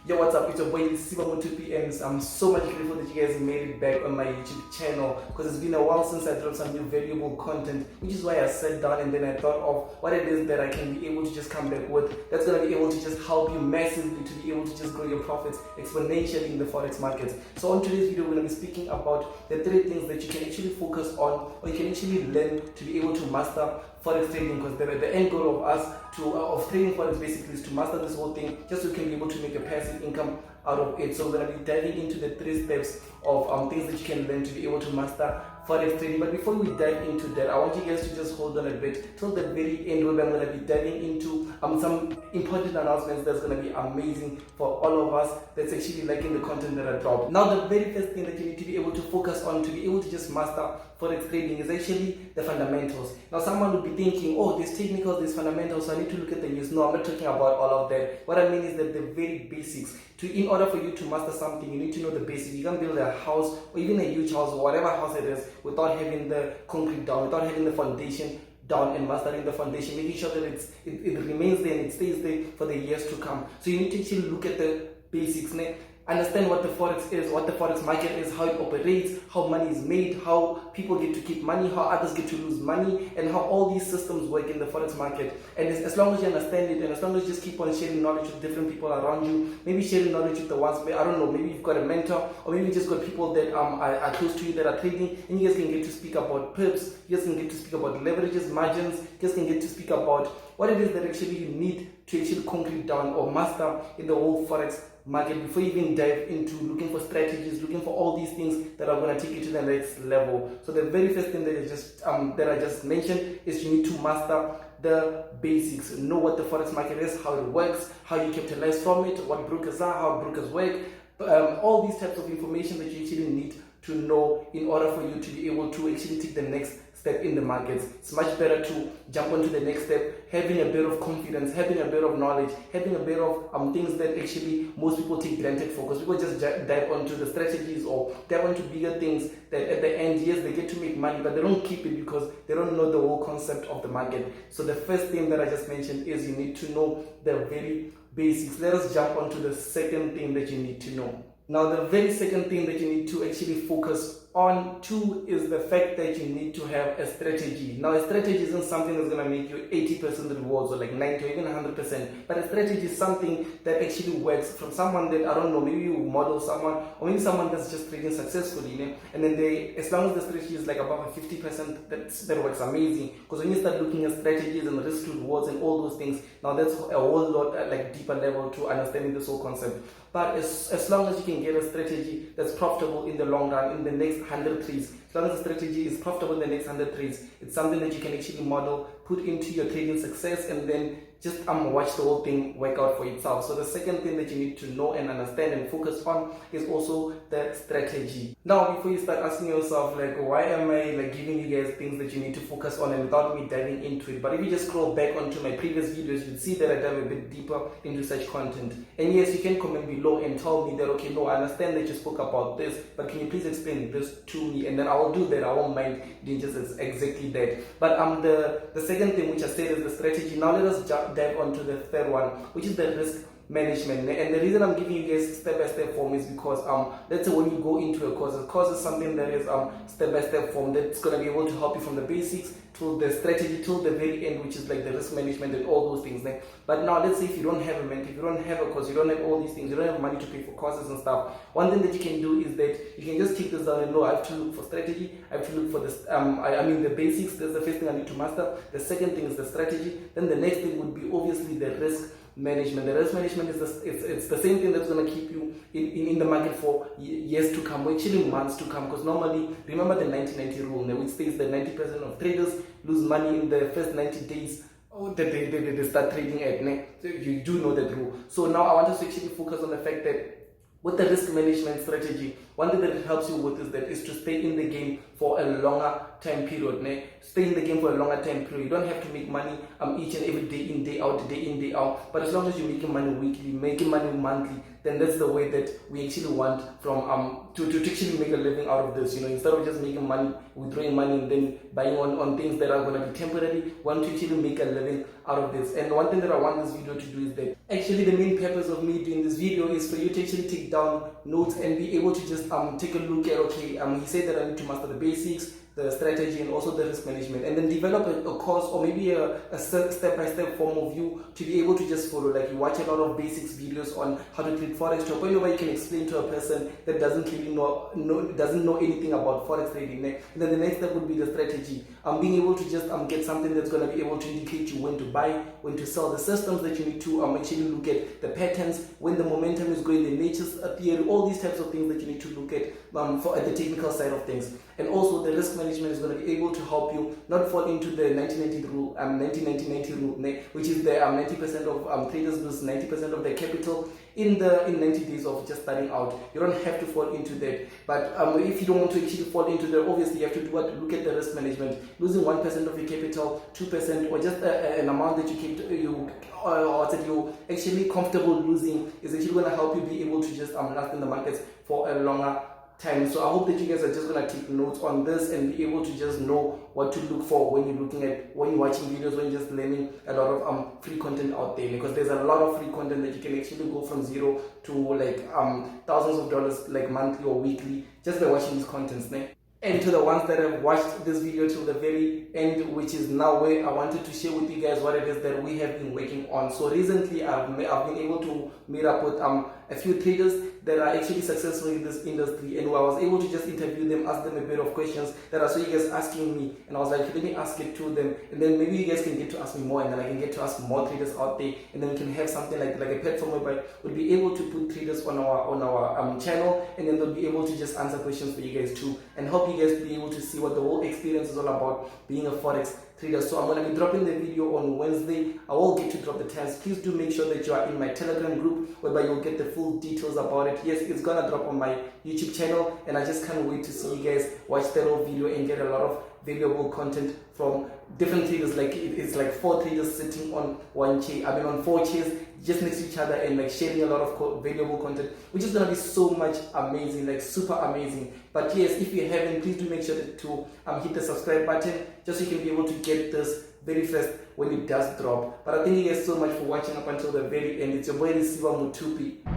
Yo, what's up? It's your boy Lesiba Mothupi, and I'm so much grateful that you guys made it back on my YouTube channel, because it's been a while since I dropped some new valuable content, which is why I sat down and then I thought of what it is that I can be able to just come back with that's going to be able to just help you massively to be able to just grow your profits exponentially in the Forex markets. So on today's video, we're going to be speaking about the 3 things that you can actually focus on, or you can actually learn to be able to master Forex trading, because the end goal of us of trading Forex basically is to master this whole thing, just so you can be able to make a passive income out of it. So we're going to be diving into the 3 steps of things that you can learn to be able to master Forex trading. But before we dive into that, I want you guys to just hold on a bit till the very end, where I'm going to be diving into some important announcements that's going to be amazing for all of us that's actually liking the content that I drop. Now, the very first thing that you need to be able to focus on to be able to just master Forex trading is actually the fundamentals. Now, someone would be thinking, oh, there's technicals, there's fundamentals, so I need to look at the news. No, I'm not talking about all of that. What I mean is that the very basics. In order for you to master something, you need to know the basics. You can't build a house or even a huge house or whatever house it is without having the concrete down, without having the foundation down and mastering the foundation, making sure that it remains there and it stays there for the years to come. So you need to actually look at the basics. Understand what the Forex is, what the Forex market is, how it operates, how money is made, how people get to keep money, how others get to lose money, and how all these systems work in the Forex market. And as long as you understand it, and as long as you just keep on sharing knowledge with different people around you, maybe sharing knowledge with the ones, I don't know, maybe you've got a mentor, or maybe you just got people that are close to you that are trading, and you guys can get to speak about pips, you guys can get to speak about leverages, margins, you guys can get to speak about what it is that actually you need to actually concrete down or master in the whole Forex market before you even dive into looking for strategies, looking for all these things that are going to take you to the next level. So the very first thing that I just mentioned is you need to master the basics. Know what the Forex market is, how it works, how you capitalize from it, what brokers are, how brokers work, all these types of information that you actually need to know in order for you to be able to actually take the next step in the markets. It's much better to jump onto the next step, having a bit of confidence, having a bit of knowledge, having a bit of things that actually most people take granted for, because people just dive onto the strategies or dive onto bigger things that at the end, yes, they get to make money, but they don't keep it because they don't know the whole concept of the market. So the first thing that I just mentioned is you need to know the very basics. Let us jump onto the second thing that you need to know. Now, the very second thing that you need to actually focus on too is the fact that you need to have a strategy. Now, a strategy isn't something that's going to make you 80% rewards or like 90 or even 100%, but a strategy is something that actually works from someone that, I don't know, maybe you model someone, or maybe someone that's just trading successfully, and then as long as the strategy is like above a 50%, that works amazing, because when you start looking at strategies and risk to rewards and all those things, now that's a whole lot like deeper level to understanding this whole concept. But as long as you can get a strategy that's profitable in the long run, in the next 100 trades, as long as the strategy is profitable in the next 100 trades, it's something that you can actually model, put into your trading success, and then just watch the whole thing work out for itself. So the second thing that you need to know and understand and focus on is also the strategy. Now, before you start asking yourself, like, why am I like giving you guys things that you need to focus on and without me diving into it? But if you just scroll back onto my previous videos, you'll see that I dive a bit deeper into such content. And yes, you can comment below and tell me that, okay, no, I understand that you spoke about this, but can you please explain this to me? And then I will do that. I won't mind doing just exactly that. But the second thing which I said is the strategy. Now let us dive onto the third one, which is the risk management. And the reason I'm giving you guys step-by-step form is because let's say when you go into a course is something that is step-by-step form that's going to be able to help you from the basics to the strategy to the very end, which is like the risk management and all those things. But now let's say if you don't have a mentor, if you don't have a course, you don't have all these things, you don't have money to pay for courses and stuff, one thing that you can do is that you can just take this down and know, I have to look for strategy, I have to look for this the basics. That's the first thing I need to master. The second thing is the strategy. Then the next thing would be obviously the risk management. The risk management is it's the same thing that's going to keep you in the market for years to come, or actually months to come, because normally, remember the 90-90 rule, which states that 90% of traders lose money in the first 90 days that they start trading at. So you do know that rule. So now I want us to actually focus on the fact that with the risk management strategy, one thing that it helps you with is to stay in the game for a longer time period. Stay in the game for a longer time period. You don't have to make money each and every day in, day out. But as long as you're making money weekly, making money monthly, then that's the way that we actually want from to actually make a living out of this. Instead of just making money, withdrawing money and then buying on things that are going to be temporary, we want to actually make a living out of this. And one thing that I want this video to do is that actually the main purpose of me doing this video is for you to actually take down notes and be able to just take a look at, okay, he said that I need to master the basics, the strategy, and also the risk management, and then develop a course or maybe a step-by-step form of you to be able to just follow. Like, you watch a lot of basics videos on how to trade forex to a point where you can explain to a person that doesn't really doesn't know anything about forex trading. And then the next step would be the strategy. Being able to just get something that's going to be able to indicate you when to buy, when to sell, the systems that you need to actually look at, the patterns, when the momentum is going, the nature's theory, all these types of things that you need to look at for the technical side of things. And also the risk management is going to be able to help you not fall into the 1990 rule, 90 rule, which is the 90% of traders lose 90% of their capital in 90 days of just starting out. You don't have to fall into that. But if you don't want to actually fall into that, obviously you have to do what? Look at the risk management. Losing 1% of your capital, 2%, or just an amount that you're actually comfortable losing is actually going to help you be able to just last in the markets for a longer time. So I hope that you guys are just going to take notes on this and be able to just know what to look for when you're watching videos, when you're just learning a lot of free content out there, because there's a lot of free content that you can actually go from zero to like thousands of dollars, like monthly or weekly, just by watching these contents. And to the ones that have watched this video till the very end, which is now where I wanted to share with you guys what it is that we have been working on. So recently I've been able to meet up with a few traders that are actually successful in this industry, and I was able to just interview them, ask them a bit of questions that I saw you guys asking me, and I was like, let me ask it to them, and then maybe you guys can get to ask me more, and then I can get to ask more traders out there, and then we can have something like a platform whereby we'll be able to put traders on our channel, and then they'll be able to just answer questions for you guys too, and help you guys be able to see what the whole experience is all about being a forex trader. So I'm going to be dropping the video on Wednesday. I will get to drop the times. Please do make sure that you are in my Telegram group, whereby you'll get the full details about it. Yes, it's going to drop on my YouTube channel, and I just can't wait to see you guys watch that whole video and get a lot of valuable content from different traders. Like, it's like 4 traders sitting on one chair, on 4 chairs just next to each other, and like sharing a lot of valuable content, which is gonna be so much amazing, like super amazing. But yes, if you haven't, please do make sure to hit the subscribe button, just so you can be able to get this very first when it does drop. But I thank you guys so much for watching up until the very end. It's your boy Lesiba Mothupi.